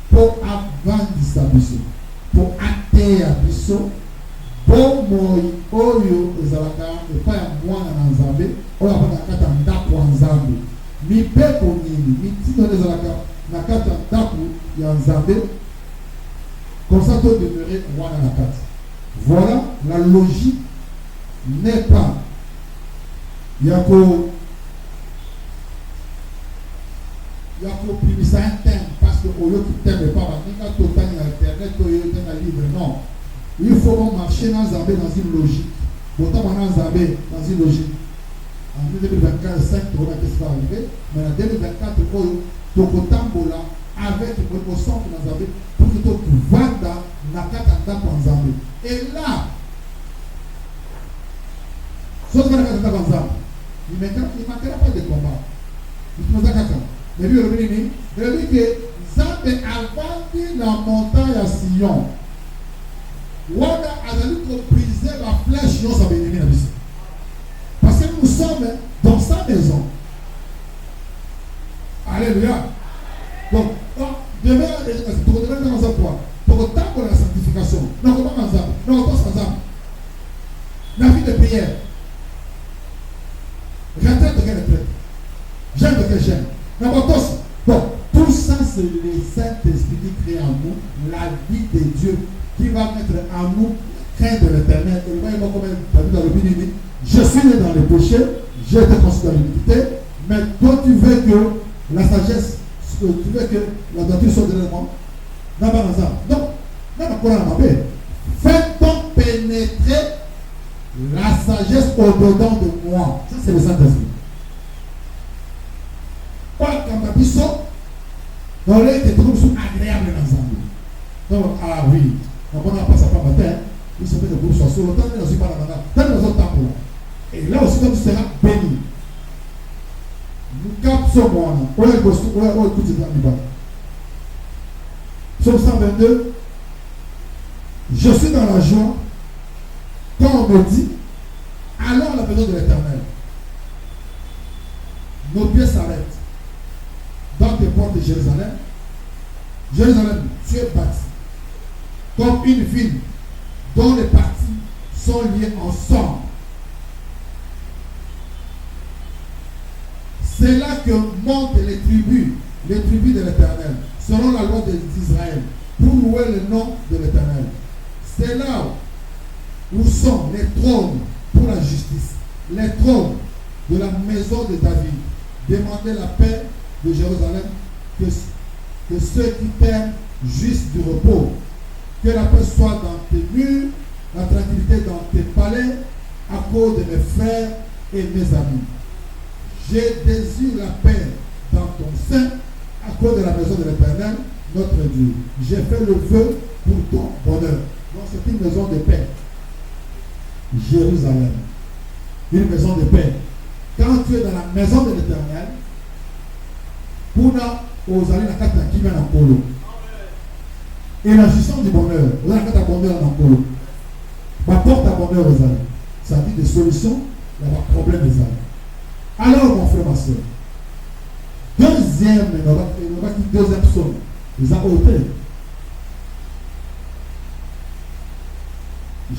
Pour avant d'Isabiso. Pour athée à Bisso. Pour moi, Oyo, Zalaka, et pas à moi dans Zambé. On va pas à Katanda en Zambé. Mi Peko Nini, mi Tino de Zalaka, Nakata Tapu, Yanzambé. Comme ça, tu demeurer roi dans la carte. Voilà, la logique n'est pas. Il y a qu'au ça un thème, parce que au lieu de thème, pas Internet, livre. Non. Il faut marcher dans Zambé dans une logique. Pourtant, on a Zambé dans une logique. En 2024, 5 euros, qu'est-ce qui va arriver? Mais en 2024, Tokotambola, avec le centre dans Zambé, pour que tu vanda Nakatanda pour Zambé. Et là, sauf que Nakatanda pour Zambé, il ne manquera pas de combat. Il faut ça. Mais lui, il dit que Zambé a vendu la montagne à Sion. Wanda a fallu qu'on brise la flèche, non, ça va éliminer la vie. Parce que nous sommes dans sa maison. Alléluia. Donc, demain, pour donner dans un point, pour autant pour la sanctification, non, comment ensemble, non, on passe ensemble. La vie de prière. Retraite de quelle retraite? J'aime de quel j'aime? Non, tous. Bon, tout ça, c'est le Saint-Esprit qui crée en nous la vie de Dieu, qui va mettre en nous crainte de l'Éternel. Et moi, comme dans le Bénin, je suis né dans le péché, j'ai été conçu dans l'iniquité, mais toi, tu veux que la sagesse, tu veux que la nature soit derrière moi. Donc, fais donc pénétrer la sagesse au-dedans de moi. Ça, c'est le Saint-Esprit. Quand on est agréable dans donc, ah oui, on n'a pas ça pas matin. Il se fait de groupe sur solo. Tant que je suis pas là, et là aussi, tu seras béni. Nous captons moi. On est écoute Psaume 122. Je suis dans la joie quand on me dit allons à la maison de l'Éternel. Nos pieds s'arrêtent dans tes portes de Jérusalem. Jérusalem, tu es bâti comme une ville dont les parties sont liées ensemble. C'est là que montent les tribus de l'Éternel, selon la loi d'Israël, pour louer le nom de l'Éternel. C'est là où sont les trônes pour la justice, les trônes de la maison de David. Demandez la paix de Jérusalem, que ceux qui t'aiment jouissent du repos. Que la paix soit dans tes murs, la tranquillité dans tes palais, à cause de mes frères et mes amis. Je désire la paix dans ton sein, à cause de la maison de l'Éternel, notre Dieu. J'ai fait le vœu pour ton bonheur. Donc c'est une maison de paix. Jérusalem. Une maison de paix. Quand tu es dans la maison de l'Éternel, pour aux alliés, la carte qui vient en polo. Et la jouissance du bonheur, vous avez la carte à bonheur en polo. Ma porte à bonheur aux alliés. Ça dit des solutions, il y aura problème des alliés. Alors, mon frère, ma soeur, deuxième psaume, les a ôtés.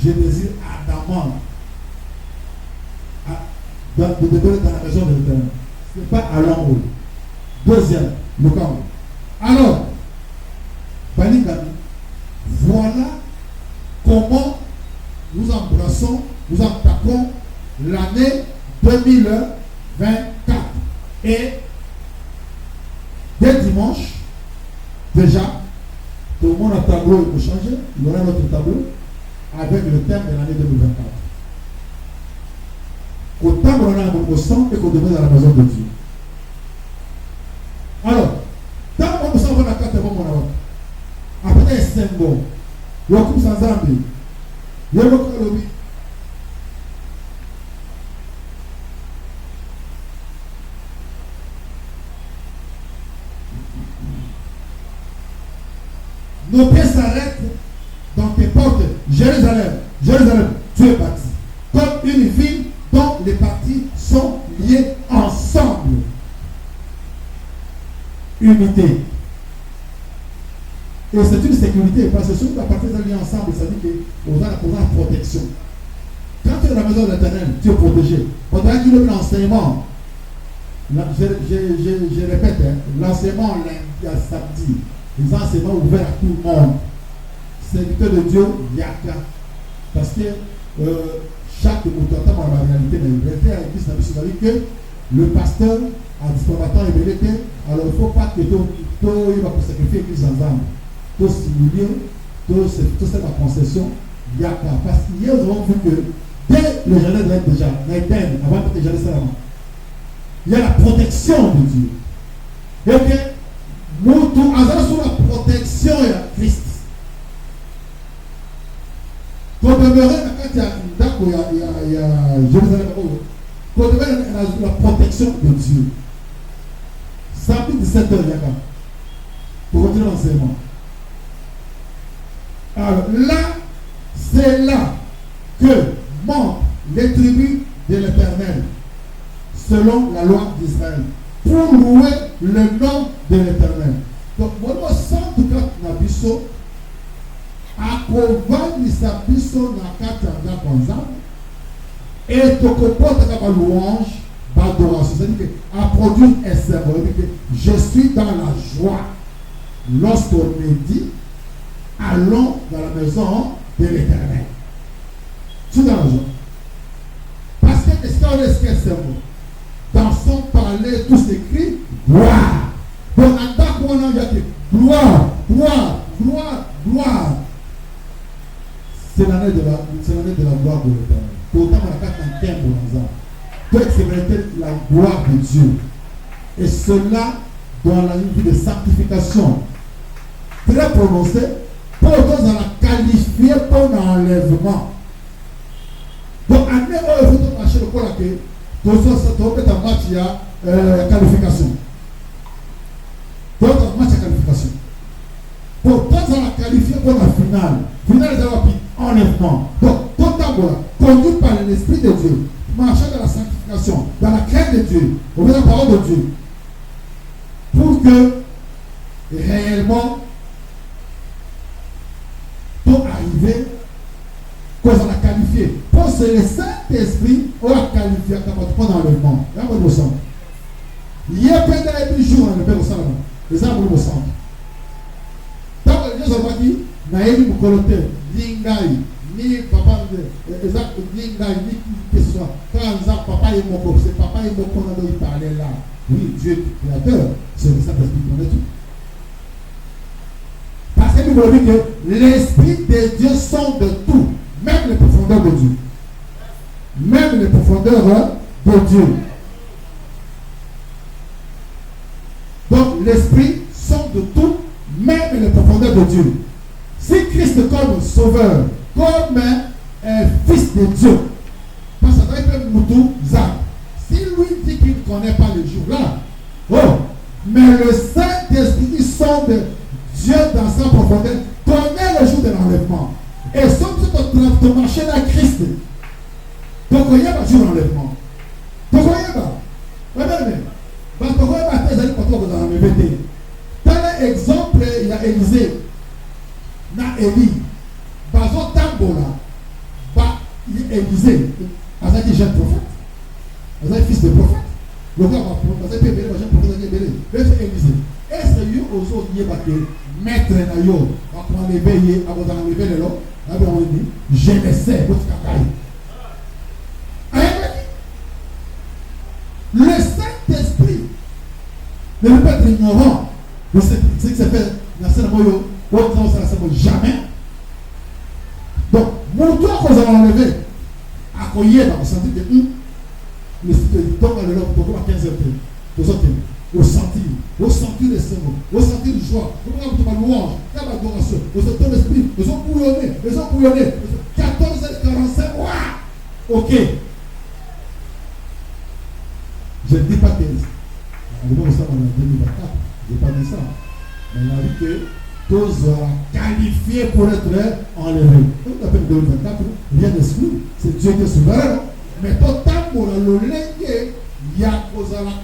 Je désire ardemment de demeurer dans la maison de l'Éternel. Ce n'est pas à l'en haut. Deuxième, le camp. Alors, Banigami, voilà comment nous embrassons, nous attaquons l'année 2024. Et dès dimanche, déjà, tout le monde a un tableau, il peut changer. Il y aura notre tableau avec le thème de l'année 2024. Autant qu'on a un sang et qu'on demeure dans la maison de Dieu. Alors, tant qu'on s'en va dans la carte, après, c'est un bon. Il y a comme ça, Zambie. Il y a beaucoup de lobby. Nos pieds s'arrêtent dans tes portes. Jérusalem, Jérusalem, tu es bâti comme une ville dont les parties sont liées ensemble. Unité. Et c'est une sécurité, parce que si la partie est liée ensemble, ça dit qu'on a la protection. Quand tu es dans la maison de l'Éternel, tu es protégé. Pendant qu'il y a l'enseignement, je répète, l'enseignement lundi à samedi, les enseignements ouverts à tout le monde. Serviteur de Dieu, Yaka. Parce que chaque mouton, dans la réalité, à l'église, ça veut dire que le pasteur a dit alors il ne faut pas que tout il va sacrifier l'église ensemble. Tout simuler, tout c'est la concession, Yaka. Parce qu'hier, nous avons vu que dès le jardin de déjà, avant que le jardin soit il y a la protection de Dieu. Et que nous, tout hasard sur la protection de Christ. Pour demeurer, quand il y a Jérusalem, pour demeurer la protection de Dieu. Samedi 17h, Yaka. Pour continuer l'enseignement. Alors là, c'est là que montent les tribus de l'Éternel, selon la loi d'Israël, pour louer le nom de l'Éternel. Donc, moi, sans tout cas, Nabiso, à Kovan, Nisabiso, Nakata, Nakonzam, et Tokopote, la louange, Badoration. C'est-à-dire qu'à produire un symbole, je suis dans la joie. Lorsqu'on me dit, allons dans la maison de l'Éternel. Je suis dans la joie. Parce que, est-ce qu'on est ce symbole? Dans son palais, tout s'écrit gloire. Donc, en tant qu'on a dit gloire, gloire, gloire, gloire. C'est l'année de la gloire de l'Éternel. pourtant on a pas un temple dans ça. Pour expérimenter la gloire de Dieu. Et cela dans la vie de sanctification très prononcée, pour autant on la qualifier comme enlèvement. Donc, année où il faut marcher le corps à quai, pour ça, match, il y a qualification. Donc, un match à qualification. Pour toi, on la qualifié pour la finale. Finale, c'est enlèvement. Donc, quand on conduit par l'Esprit de Dieu, marcher dans la sanctification, dans la crainte de Dieu, au la parole de Dieu, pour que réellement, pour arriver, qu'on a qualifié. Pour que le Saint-Esprit a qualifié comme enlèvement. Il y a un bon sens. Il y a plein de jours, on ne peut pas ça. Les arbres au centre. Tant que les gens ont dit, Naïli Mukolote, Lingaï, ni papa, exact, Lingaï, ni qui que ce soit. Quand papa est moko, c'est papa est moko, on a dit parler là. Oui, Dieu est créateur, c'est le Saint-Esprit qui connaît tout. Parce que nous voulons dire que l'Esprit de Dieu sont de tout, même les profondeurs de Dieu. Même les profondeurs de Dieu. Donc, l'Esprit sont de tout, même les profondeurs de Dieu. Si Christ comme sauveur, comme fils de Dieu, parce que ça peut Moutou Zab, si lui dit qu'il ne connaît pas le jour là, oh, mais le Saint-Esprit, ils sont de Dieu dans sa profondeur, connaît le jour de l'enlèvement. Et sauf que tu es en train de marcher dans Christ, donc il y a un jour d'enlèvement. Donc il y a pas. Parce que vous avez des années pour toi dans le VT. Dans l'exemple, il y a Élisée, na Élie, Bazo Tambola, Élisée, Azaki est jeune prophète, Azaki fils de prophète. Le gars va Azaki est jeune prophète, c'est Élisée. Est-ce que vous avez osé dire maître Nayo, après enlever, après enlever le lot, après on dit, je le sais, votre cacaille. Le Saint-Esprit ne peut pas être ignorant de ce qui se fait dans ce moment jamais. Donc, mon tour qu'on a enlevé, à Koye, on sentit que le site tombe dans le lot pour 15 heures. Au sentir les symboles, au sentir le joie, au moment où tu vas louange, il y a l'adoration, au sentir l'esprit, ils ont bouillonné, 14h45, waouh! Ok. Je ne dis pas que nous sommes en 2024, je n'ai pas dit ça. Mais on a dit que tous seront qualifiés pour être enlevés. Quand on appelle 2024, rien d'exclu. C'est Dieu qui est souverain. Mais totalement, le lingue, il y a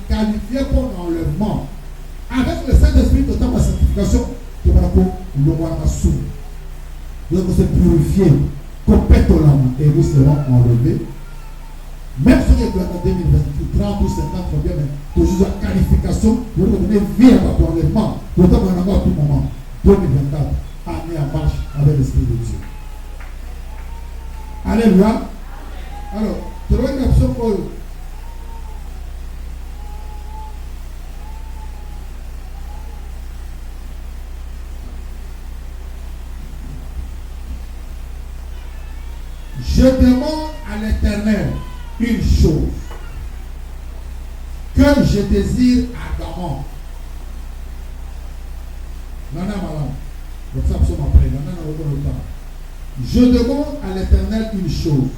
qualifié pour l'enlèvement. Avec le Saint-Esprit, totalement la sanctification, tu vas le voir sous. Donc, on s'est purifié complètement et nous serons enlevés. Même si on est en 2028, 30 ou 50, mais toujours la qualification pour nous donner vie à votre enlèvement. Pourtant, on en a à tout moment. 2024, année en marche avec l'Esprit de Dieu. Alléluia. Alors, tu vois une option pour eux. Je demande à l'Éternel une chose que je désire ardemment. Je demande à l'Éternel une chose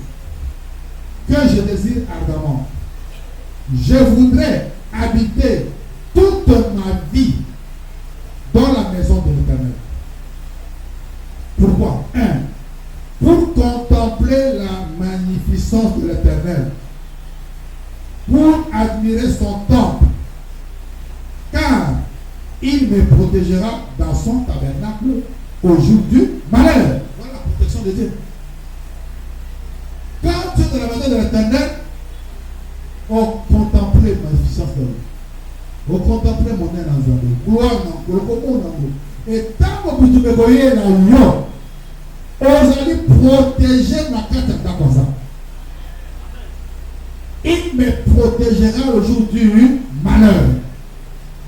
que je désire ardemment. Je voudrais habiter toute ma vie dans la maison de l'Éternel. Pourquoi? Pour contempler la magnificence de l'Éternel, pour admirer son temple, car il me protégera dans son tabernacle au jour du malheur. Voilà la protection de Dieu. Quand tu es dans la maison de l'Éternel, on contemplait la magnificence de Dieu. On contemplait mon âme dans Zambé. Gloire dans le et tant que tu me voyais dans l'eau, on allait protéger ma carte comme ça. Il me protégera le jour du malheur.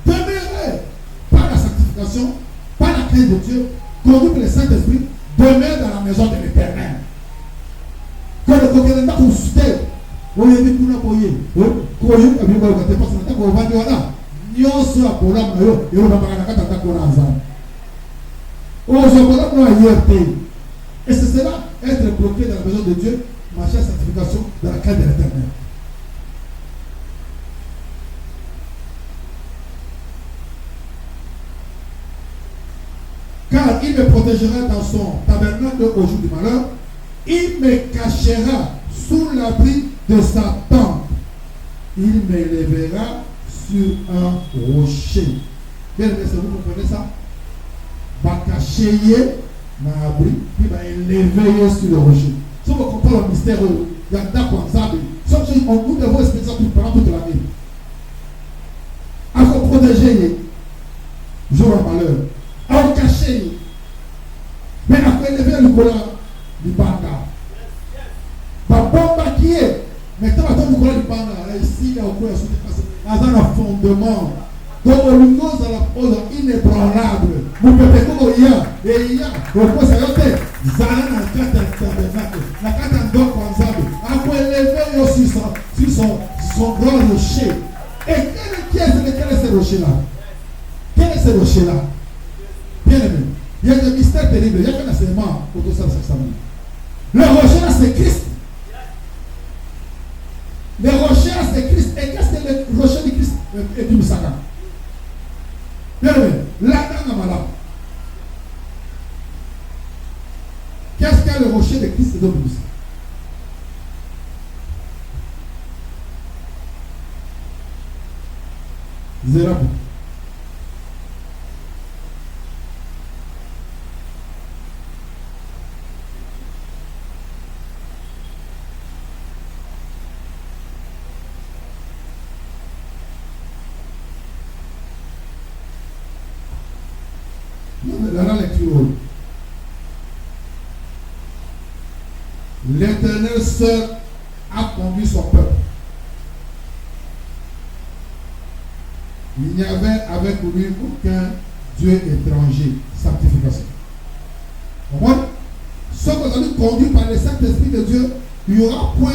Demeurez par la sanctification, par la crainte de Dieu, conduit par le Saint-Esprit, demeure dans la maison de l'Éternel. Que le coquin okenda kususte oyebi kuna boye koyoka bino bakate pasi na ndako ovandi wana nyonso ya bolamu na yo elobamaka na kati ya ndako wana nzambe ozwa bolamu na ailleurs te. Et c'est cela, être bloqué dans la maison de Dieu, marcher à sanctification dans la crainte de l'Éternel. Car il me protégera dans son tabernacle au jour du malheur, il me cachera sous l'abri de sa tente, il m'élèvera sur un rocher. Bien aimé, vous comprenez ça? Bakacheye na abri, puis va élever sur le rocher. Si on comprend le mystère, il y a d'accord ensemble. Nous devons expliquer ça pendant toute l'année. À vous protéger, jour à malheur. À vous cacher. Mais à vous élever le collant du banga. Ma bombe qui est. Maintenant, à vous collant du banga, ici, il y a au coin, dans un fondement. Donc, on nous a la pose inébranlable. Vous pouvez faire et il y a, au point, ça y est, Zala n'a qu'à t'intervenir. La carte en dehors comme ça. Après, élever sur son grand rocher. Et quel est ce rocher-là? Quel est ce rocher-là? Bien aimé, il y a des mystères terribles. Il y a qu'un enseignement autour de ça. Le rocher-là, c'est Christ. Le rocher-là, c'est Christ. Et qu'est-ce que le rocher du Christ et du Moussaka? Bien aimé, là-dedans, malade. Qu'est-ce qu'il y a le rocher de Christ et de Moussa? Zéro. La lecture. L'Éternel seul a conduit son peuple. Il n'y avait avec lui aucun Dieu étranger. Sanctification. Ce que vous avez conduit par le Saint-Esprit de Dieu, il n'y aura point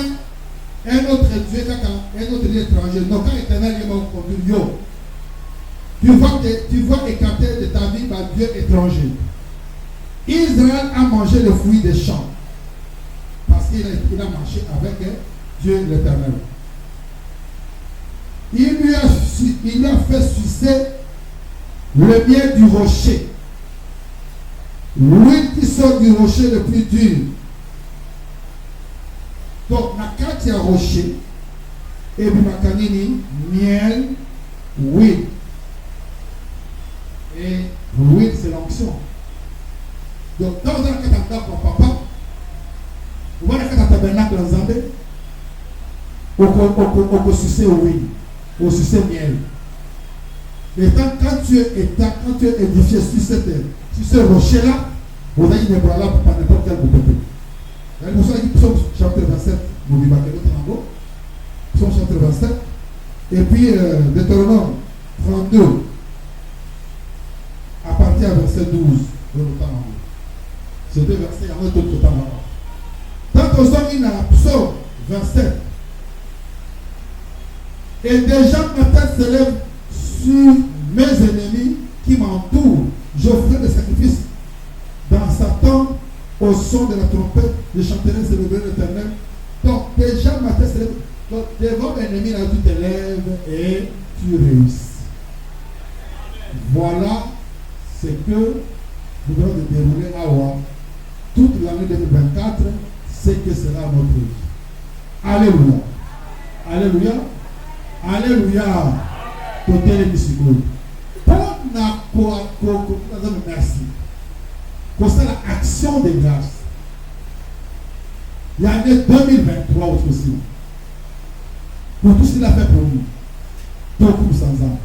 un autre Dieu qu'un autre Dieu étranger. Donc, quand l'Éternel est conduit, tu vas écarter de ta vie par Dieu étranger. Israël a mangé le fruit des champs. Parce qu'il a marché avec Dieu l'Éternel. Il lui a fait sucer le miel du rocher. L'huile qui sort du rocher le plus dur. Donc, quand il y a rocher, et puis makanini, miel, huile. Et l'huile, c'est l'onction. Donc, quand vous avez un papa, vous voyez un tabernacle en Zambé, au sucer huile, au sucer miel. Et quand tu es édifié sur ce rocher-là, vous avez une ébranlable pour pas n'importe quel groupe. Vous savez que Psaume chapitre 27, nous vivons avec notre langue. Psaume chapitre 27. Et puis, Deutéronome 32, à partir du verset 12, de notre langue. Ces deux versets, il y en a d'autres temps là-bas. Tant aux hommes, il y a Psaume 27. Et déjà ma tête se lève sur mes ennemis qui m'entourent. J'offrirai des sacrifices dans sa tente au son de la trompette. Je chanterai célébrer l'Éternel. Donc déjà ma tête se lève. Donc devant l'ennemi, là tu te lèves et tu réussis. Voilà ce que nous allons dérouler là-haut. Toute l'année 2024, c'est que sera notre vie. Alléluia. Alléluia. Alléluia. Côté les musiques. Merci. Pour ça, l'action de grâce. L'année 2023 aussi. Pour tout ce qu'il a fait pour nous. Beaucoup sans âme.